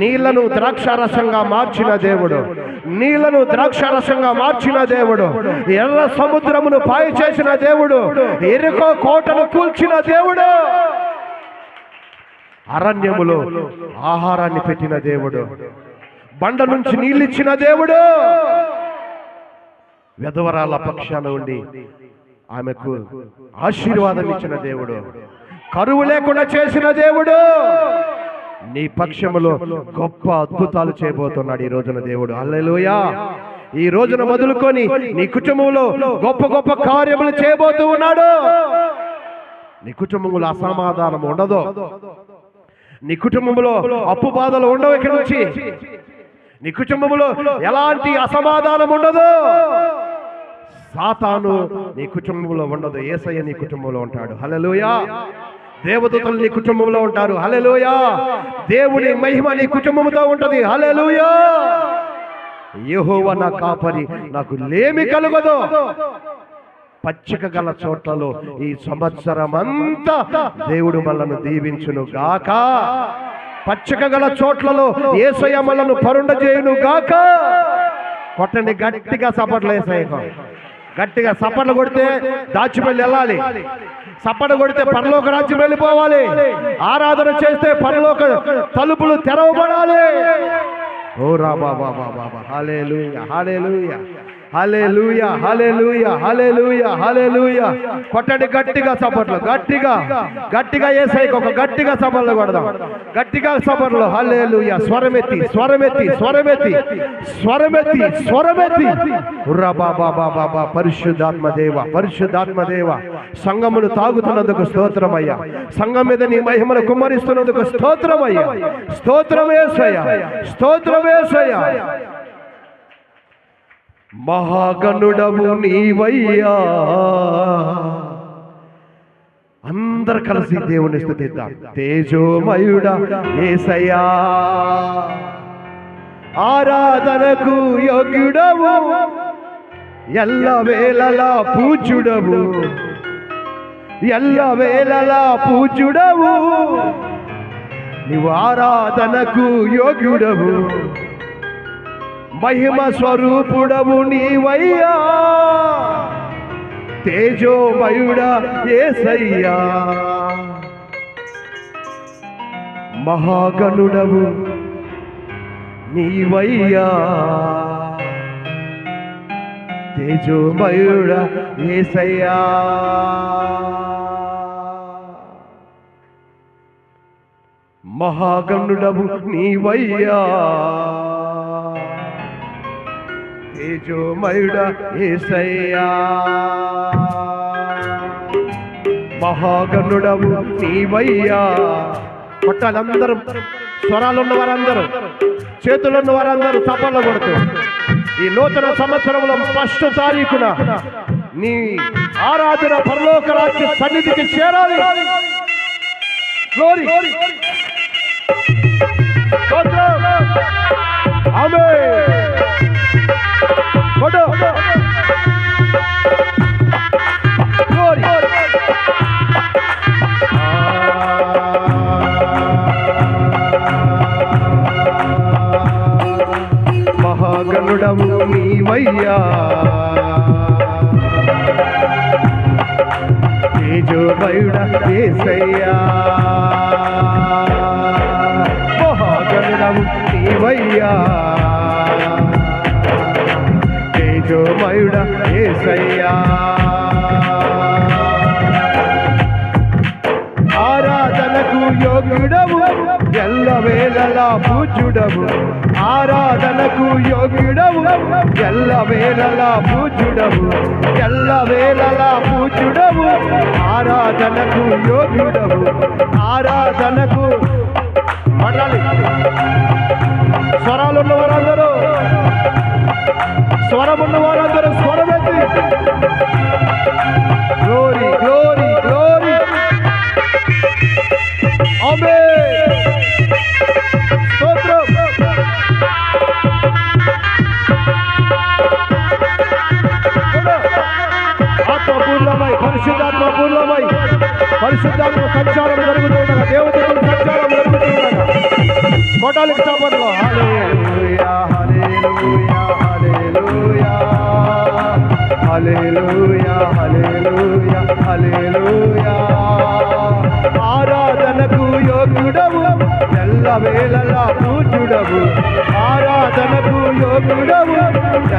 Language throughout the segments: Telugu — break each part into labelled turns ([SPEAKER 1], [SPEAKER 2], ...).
[SPEAKER 1] నీళ్లను ద్రాక్షారసంగా మార్చిన దేవుడు, నీళ్లను ద్రాక్షారసంగా మార్చిన దేవుడు, ఎర్ర సముద్రమును పాయ చేసిన దేవుడు, ఎరుకో కోటను కూల్చిన దేవుడు, అరణ్యములో ఆహారాన్ని పెట్టిన దేవుడు, బండ నుంచి నీళ్ళిచ్చిన దేవుడు, విధవరాల పక్షాన ఉండి ఆమెకు ఆశీర్వాదం ఇచ్చిన దేవుడు, కరువు లేకుండా చేసిన దేవుడు, నీ పక్షములో గొప్ప అద్భుతాలు చేయబోతున్నాడు ఈ రోజున దేవుడు. హల్లెలూయా. ఈ రోజున మొదలుకొని నీ కుటుంబంలో గొప్ప గొప్ప కార్యములు చేయబోతూ ఉన్నాడు. నీ కుటుంబంలో అసమాధానం ఉండదు, నీ కుటుంబంలో అప్పు బాధలు ఉండవు. ఇక్కడి నుంచి నీ కుటుంబంలో ఎలాంటి అసమాధానం ఉండదు. సాతాను నీ కుటుంబంలో ఉండదు. యేసయ్య నీ కుటుంబంలో ఉంటాడు. హల్లెలూయా. దేవదూతలు నీ కుటుంబంలో ఉంటారు. హల్లెలూయా. దేవుని మహిమ నీ కుటుంబంతో ఉంటది. హల్లెలూయా. యెహోవా నా కాపరి, నాకు లేమి కలుగదు. పచ్చిక గల చోట్లలో ఈ సంవత్సరం అంతా దేవుడు మనల్ని దీవించును గాక. పచ్చిక గల చోట్లలో యేసయ్య మనల్ని పరుండజేయును గాక. కొట్టండి గట్టిగా చప్పట్లు. యేసయ్యకు గట్టిగా చప్పట్లు కొడితే దాచిపల్లి వెళ్ళాలి, చప్పట్లు కొడితే పరలోక రాజ్యం వెళ్ళిపోవాలి, ఆరాధన చేస్తే పరలోక తలుపులు తెరవబడాలి. ఓ రా బాబా బాబా. హల్లెలూయా, హల్లెలూయా, హల్లెలూయా, హల్లెలూయా, హల్లెలూయా, హల్లెలూయా. కొట్టండి గట్టిగా చప్పట్లు, గట్టిగా గట్టిగా యేసయ్యకు ఒక గట్టిగా చప్పట్లు కొడదాం. గట్టిగా చప్పట్లు. హల్లెలూయా. స్వరమెత్తి స్వరమెత్తి స్వరమెత్తి స్వరమెత్తి స్వరమెత్తి. ఉర్రా బాబా బాబా. పరిశుద్ధాత్మ దేవ, పరిశుద్ధాత్మ దేవ, సంఘమును తాగుతున్నందుకు స్తోత్రమయ్యా. సంఘం మీద నీ మహిమను కుమ్మరిస్తున్నందుకు స్తోత్రమయ్యా. స్తోత్రమేసయ్యా, స్తోత్రమేసయ్యా. మహాగణుడవు నీవయ్యా. అందరు కలిసి దేవుని స్తుతిద్దాం. తేజోమయుడా యేసయ్యా, ఆరాధనకు యోగ్యుడవు, ఎల్లవేళలా పూజ్యుడవు, ఎల్లవేళలా పూజ్యుడవు, నీవు ఆరాధనకు యోగ్యుడవు, మహిమ స్వరూపుడవు నీవయ్యా. తేజోమయుడా యేసయ్యా, మహాగణుడవు నీవయ్యా. తేజోమయుడా యేసయ్యా, మహాగణుడవు నీవయ్యా. తేజోమయుడా యేసయ్యా, మహాగణుడవు నీవయ్యా. కొట్టాలందరూ, స్వరాలున్న వారందరూ, చేతులున్న వారందరూ చప్పట్లు కొడుతూ ఈ నూతన సంవత్సరంలో 1వ తారీఖున నీ ఆరాధన పరలోక రాజ్య సన్నిధికి చేరాలి. గ్లోరీ, ఆమేన్. మహాగణుడవు నీవయ్యా, తేజోమయుడా యేసయ్యా, మహాగణుడవు నీవయ్యా. తేజోమయుడా యేసయ్యా, ఆరాధనకు యోగ్యుడవు, ఎల్లవేళలా పూజ్యుడవు, ఆరాధనకు యోగ్యుడవు, ఎల్లవేళలా పూజ్యుడవు, ఎల్లవేళలా పూజ్యుడవు, ఆరాధనకు యోగ్యుడవు, ఆరాధనకు. పడాలి స్వరాలున్న వారందరూ, స్వరమున్న వారందరూ స్వరమెత్తి. Glory, glory, glory. ఆమేన్. స్తోత్రం. ఆత్మపూర్ణమై, పరిశుద్ధాత్మ పూర్ణమై, పరిశుద్ధాత్మ సంచారం జరుగుతుండగా, దేవతల సంచారం జరుగుతుండగా మోటాలికి చప్పట్లు. హల్లెలూయా హల్లెలూయా హల్లెలూయా హల్లెలూయా హల్లెలూయా. ఆరాధనకు యోగ్యుడవు, ఎల్లవేళలా పూజ్యుడవు. ఆరాధనకు యోగ్యుడవు,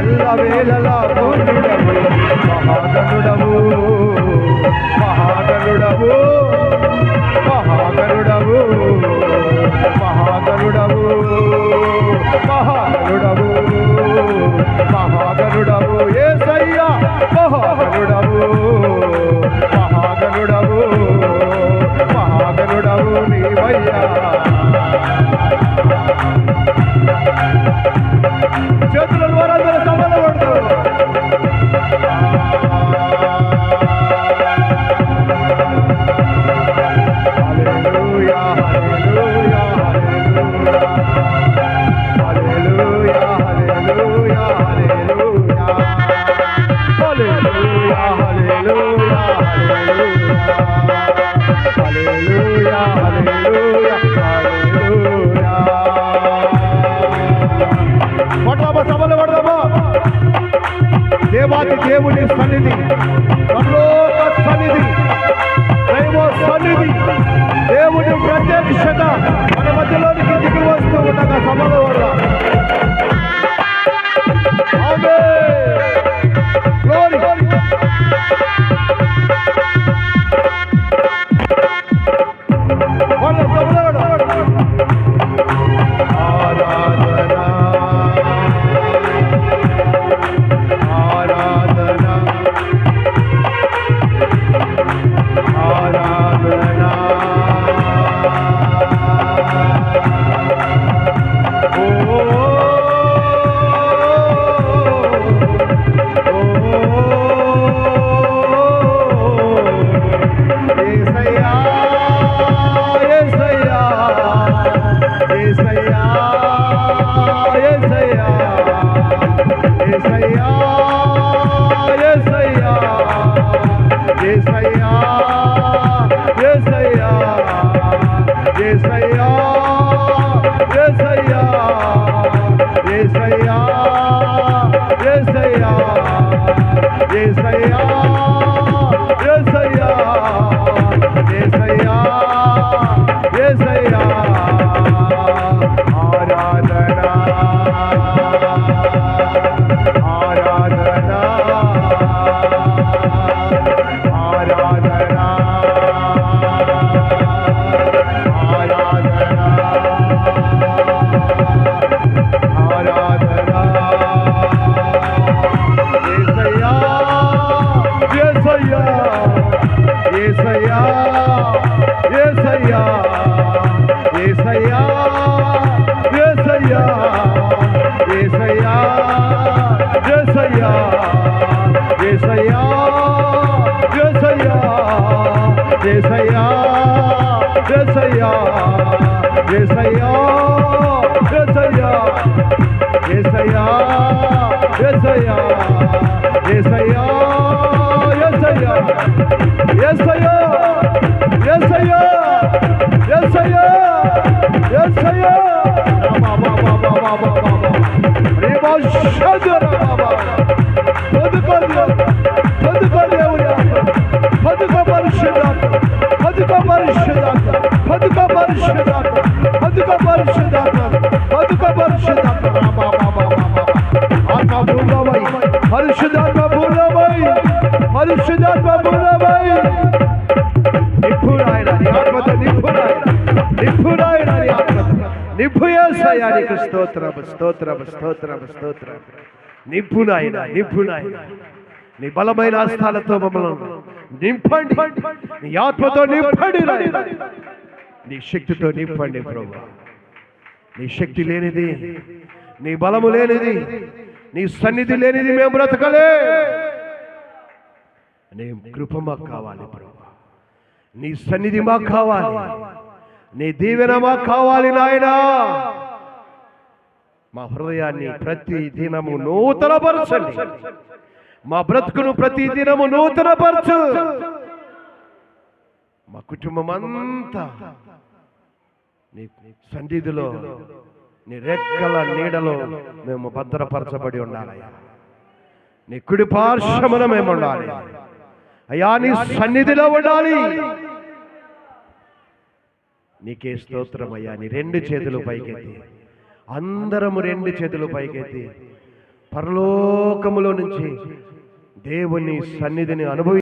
[SPEAKER 1] ఎల్లవేళలా పూజ్యుడవు. మహాగణుడవు మహాగణుడవు మహాగణుడవు మహాగణుడవు మహాగణుడవు మహాగణుడవు యేసయ్యా. మహాగణుడవు మహాగణుడవు మహాగణుడవు నీవయ్యా. చేతుల ద్వారా సభలు పడతారు. సభలు పడదామా? దేవాది దేవుని సన్నిధి, పరలోక సన్నిధి, దైవ సన్నిధి, దేవుని ప్రత్యక్షత మన మధ్యలోనికి దిగి వస్తూ ఉండగా సభలో వల్ల నింపునాయన నింపునాయన నీ బలమైన హస్తాలతో మమ్మల్ని నింపండి, నీ ఆత్మతో నింపండి, నీ శక్తితో నింపండి ప్రభువా. నీ శక్తి లేనిది, నీ బలము లేనిది, నీ సన్నిధి లేనిది మేము బ్రతకలే. నీ కృప మాకు కావాలి ప్రభువా, నీ సన్నిధి మాకు కావాలి, నీ దీవెన మాకు కావాలి నాయనా. మా హృదయాన్ని ప్రతి దినము నూతనపరచండి, మా బ్రతుకును ప్రతి దినము నూతనపరచు. మా కుటుంబం అంతా నీ సన్నిధిలో నీ రెక్కల నీడలో మేము భద్రపరచబడి ఉండాలయ్యా. నీ కుడి పార్శ్వమున మేము ఉండాలి అయ్యా. నీ సన్నిధిలో ఉండాలి. నీకే స్తోత్రం అయ్యా. నీ రెండు చేతులు పైకెత్తి, అందరము రెండు చేతులు పైకెత్తి పరలోకములో నుంచి దేవుని సన్నిధిని అనుభవి